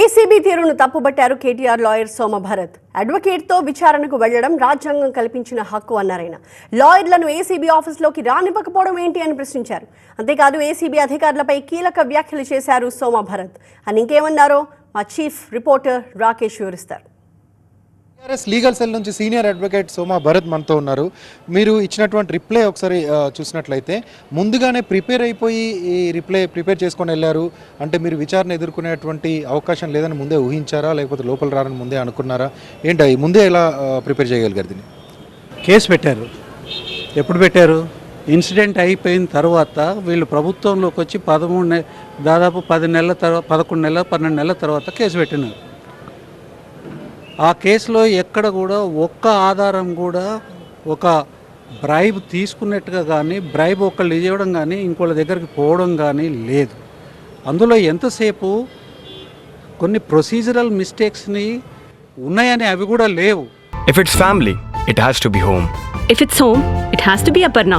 ACB తీరును తప్పుబట్టారు KTR lawyer Soma Bharat. అడ్వకేట్తో విచారణకు వెళ్లడం రాజ్యాంగం కల్పించిన హక్కు అన్నారాయన. లాయర్లను ఏసీబీ ఆఫీసులోకి రానివ్వకపోవడం ఏంటి అని ప్రశ్నించారు. అంతేకాదు ఏసీబీ అధికారులపై కీలక వ్యాఖ్యలు చేశారు సోమభరత్ అని ఇంకేమన్నారో మా చీఫ్ రిపోర్టర్ రాకేష్ వివరిస్తారు. టీఆర్ఎస్ లీగల్ సెల్ నుంచి సీనియర్ అడ్వకేట్ సోమా భరత్ మనతో ఉన్నారు. మీరు ఇచ్చినటువంటి రిప్లై ఒకసారి చూసినట్లయితే ముందుగానే ప్రిపేర్ అయిపోయి ఈ రిప్లై ప్రిపేర్ చేసుకొని వెళ్ళారు అంటే మీరు విచారణ ఎదుర్కొనేటువంటి అవకాశం లేదని ముందే ఊహించారా, లేకపోతే లోపల రారని ముందే అనుకున్నారా, ఏంటి ముందే ఎలా ప్రిపేర్ చేయగలిగారు? దీన్ని కేసు పెట్టారు. ఎప్పుడు పెట్టారు? ఇన్సిడెంట్ అయిపోయిన తర్వాత వీళ్ళు ప్రభుత్వంలోకి వచ్చి దాదాపు 10 నెలల తర్వాత 11 నెలల 12 నెలల తర్వాత కేసు పెట్టినారు. ఆ కేసులో ఎక్కడ కూడా ఒక్క ఆధారం కూడా ఒక బ్రైబ్ తీసుకున్నట్టుగా కానీ, బ్రైబ్ ఒకళ్ళు ఇవ్వడం కానీ, ఇంకోళ్ళ దగ్గరికి పోవడం కానీ లేదు. అందులో ఎంతసేపు కొన్ని ప్రొసీజరల్ మిస్టేక్స్ని ఉన్నాయని అవి కూడా లేవు. If it's family, it has to be home. If it's home, it has to be Aparna.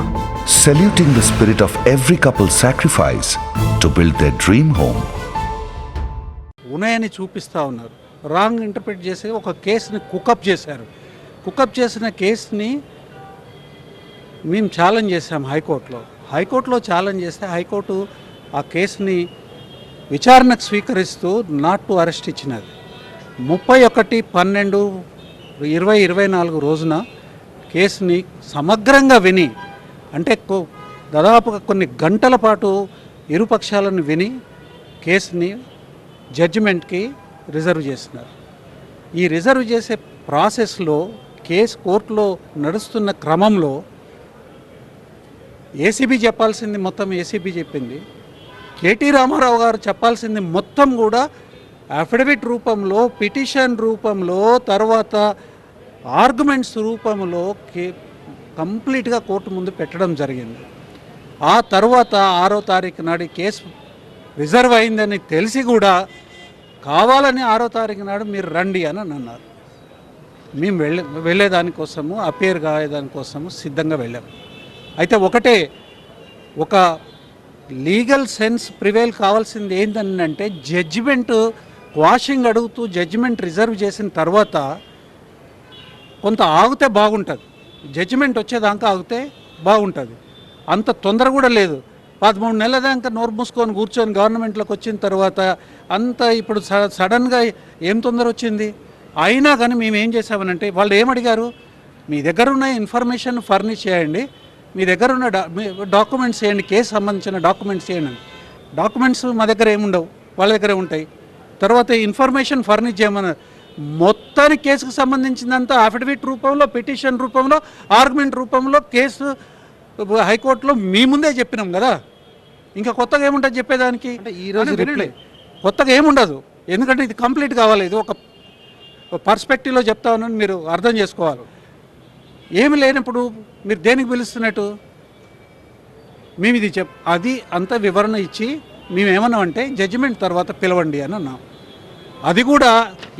Saluting the spirit of every couple's sacrifice to build their dream home. ఉన్నాయని చూపిస్తూ ఉన్నారు. రాంగ్ ఇంటర్ప్రిట్ చేసి ఒక కేసుని కుకప్ చేశారు. Cook up చేసిన కేసుని మేము ఛాలెంజ్ చేసాం హైకోర్టులో ఛాలెంజ్ చేస్తే హైకోర్టు ఆ కేసుని విచారణకు స్వీకరిస్తూ నాట్ టు అరెస్ట్ ఇచ్చినది. 31/12/2024 రోజున కేసుని సమగ్రంగా విని, అంటే దాదాపుగా కొన్ని గంటల పాటు ఇరుపక్షాలను విని కేసుని జడ్జిమెంట్కి రిజర్వ్ చేస్తున్నారు. ఈ రిజర్వ్ చేసే ప్రాసెస్లో కేసు కోర్టులో నడుస్తున్న క్రమంలో ఏసీబీ చెప్పాల్సింది మొత్తం ఏసీబీ చెప్పింది. కేటీ రామారావు గారు చెప్పాల్సింది మొత్తం కూడా అఫిడవిట్ రూపంలో, పిటిషన్ రూపంలో, తర్వాత ఆర్గ్యుమెంట్స్ రూపంలో కంప్లీట్గా కోర్టు ముందు పెట్టడం జరిగింది. ఆ తర్వాత 6వ తారీఖు నాడు కేసు రిజర్వ్ అయిందని తెలిసి కూడా కావాలని 6వ తారీఖు నాడు మీరు రండి అని అన్నారు. మేము వెళ్ళేదానికోసము, అపేర్ కాయేదానికోసము సిద్ధంగా వెళ్ళాము. అయితే ఒక లీగల్ సెన్స్ ప్రివేల్ కావాల్సింది ఏంటంటే జడ్జిమెంట్ క్వాషింగ్ అడుగుతూ జడ్జిమెంట్ రిజర్వ్ చేసిన తర్వాత కొంత ఆగితే బాగుంటుంది. జడ్జిమెంట్ వచ్చేదాకా ఆగితే బాగుంటుంది. అంత తొందర కూడా లేదు. 13 నెలల దాకా నోరు మూసుకొని కూర్చొని గవర్నమెంట్లోకి వచ్చిన తర్వాత అంత ఇప్పుడు సడన్గా ఏం తొందర వచ్చింది? అయినా కానీ మేము ఏం చేసామనంటే, వాళ్ళు ఏమడిగారు, మీ దగ్గర ఉన్న ఇన్ఫర్మేషన్ ఫర్నిష్ చేయండి, మీ దగ్గర ఉన్న డాక్యుమెంట్స్ చేయండి, కేసు సంబంధించిన డాక్యుమెంట్స్ చేయండి. డాక్యుమెంట్స్ మా దగ్గర ఏముండవు, వాళ్ళ దగ్గరే ఉంటాయి. తర్వాత ఇన్ఫర్మేషన్ ఫర్నిష్ చేయమన్నారు. మొత్తానికి కేసుకు సంబంధించిందంతా అఫిడవిట్ రూపంలో, పిటిషన్ రూపంలో, ఆర్గ్యుమెంట్ రూపంలో కేసు హైకోర్టులో మీ ముందే చెప్పినాం కదా. ఇంకా కొత్తగా ఏముంటుంది చెప్పేదానికి? అంటే ఈరోజు రిప్లై కొత్తగా ఏముండదు, ఎందుకంటే ఇది కంప్లీట్ కావాలి. ఇది ఒక పర్స్పెక్టివ్లో చెప్తామని మీరు అర్థం చేసుకోవాలి. ఏమి లేనప్పుడు మీరు దేనికి పిలుస్తున్నట్టు? మేము ఇది అది అంత వివరణ ఇచ్చి మేమేమన్నామంటే జడ్జిమెంట్ తర్వాత పిలవండి అని అన్నాం. అది కూడా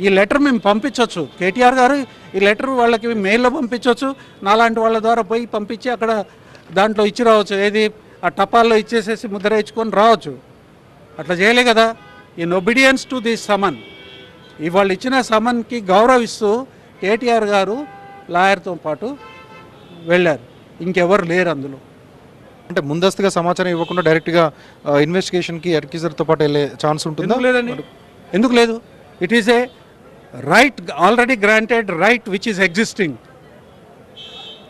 ఈ లెటర్ మేము పంపించవచ్చు. కేటీఆర్ గారు ఈ లెటర్ వాళ్ళకి మెయిల్లో పంపించవచ్చు, నాలాంటి వాళ్ళ ద్వారా పోయి పంపించి అక్కడ దాంట్లో ఇచ్చి రావచ్చు. ఏది ఆ టపాల్లో ఇచ్చేసేసి ముద్ర ఇచ్చుకొని రావచ్చు. అట్లా చేయలే కదా. ఇన్ ఒబీడియన్స్ టు దిస్ సమన్, ఇవాళ ఇచ్చిన సమన్కి గౌరవిస్తూ కేటీఆర్ గారు లాయర్తో పాటు వెళ్ళారు. ఇంకెవరు లేరు అందులో. అంటే ముందస్తుగా సమాచారం ఇవ్వకుండా డైరెక్ట్గా ఇన్వెస్టిగేషన్కి అక్యూజర్తో పాటు వెళ్ళే ఛాన్స్ ఉంటుందా? లేదండి. ఎందుకు లేదు? It is a right, already granted right which is existing.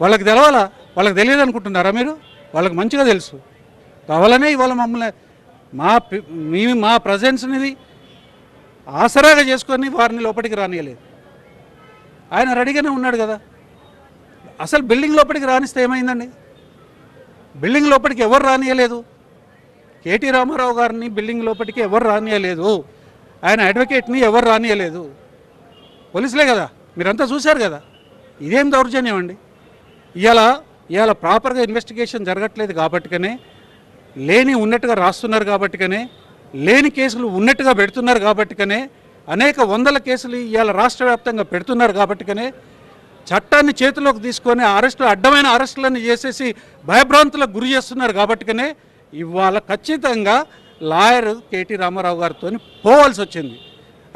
వాళ్ళకి తెలవాలా? వాళ్ళకి తెలియదు అనుకుంటున్నారా మీరు? వాళ్ళకి మంచిగా తెలుసు. కావాలనే ఇవాళ మమ్మల్ని మా ప్రజెన్స్ని ఆసరాగా చేసుకొని వారిని లోపలికి రానియలేదు. ఆయన రెడీగానే ఉన్నాడు కదా. అసలు బిల్డింగ్ లోపలికి రానిస్తే ఏమైందండి? బిల్డింగ్ లోపలికి ఎవరు రానియలేదు. కేటీ రామారావు గారిని బిల్డింగ్ లోపలికి ఎవరు రానియలేదు. ఆయన అడ్వకేట్ని ఎవరు రానియలేదు. పోలీసులే కదా, మీరంతా చూశారు కదా. ఇదేం దౌర్జన్యం అండి? ఇవాళ ప్రాపర్గా ఇన్వెస్టిగేషన్ జరగట్లేదు కాబట్టికనే, లేని ఉన్నట్టుగా రాస్తున్నారు కాబట్టికనే, లేని కేసులు ఉన్నట్టుగా పెడుతున్నారు కాబట్టికనే, అనేక వందల కేసులు ఇవాళ రాష్ట్ర వ్యాప్తంగా పెడుతున్నారు కాబట్టికనే, చట్టాన్ని చేతిలోకి తీసుకొని అడ్డమైన అరెస్టులను చేసేసి భయభ్రాంతులకు గురి చేస్తున్నారు కాబట్టికనే ఇవాళ ఖచ్చితంగా లాయర్ కేటీ రామారావు గారితో పోవాల్సి వచ్చింది.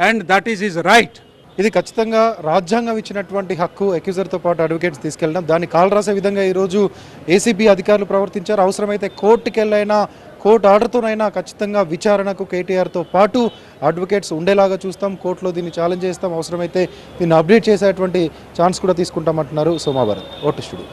and that is his right. ఇది ఖచ్చితంగా రాజ్యాంగం ఇచ్చినటువంటి హక్కు. అక్యూజర్తో పాటు అడ్వకేట్స్ తీసుకెళ్ళడం, దాన్ని కాలు రాసే విధంగా ఈరోజు ఏసీబీ అధికారులు ప్రవర్తించారు. అవసరమైతే కోర్టుకెళ్ళైనా, కోర్టు ఆర్డర్తోనైనా ఖచ్చితంగా విచారణకు కేటీఆర్తో పాటు అడ్వకేట్స్ ఉండేలాగా చూస్తాం. కోర్టులో దీన్ని ఛాలెంజ్ చేస్తాం, అవసరమైతే దీన్ని అప్డేట్ చేసేటువంటి ఛాన్స్ కూడా తీసుకుంటామంటున్నారు సోమా భరత్. Vote studio.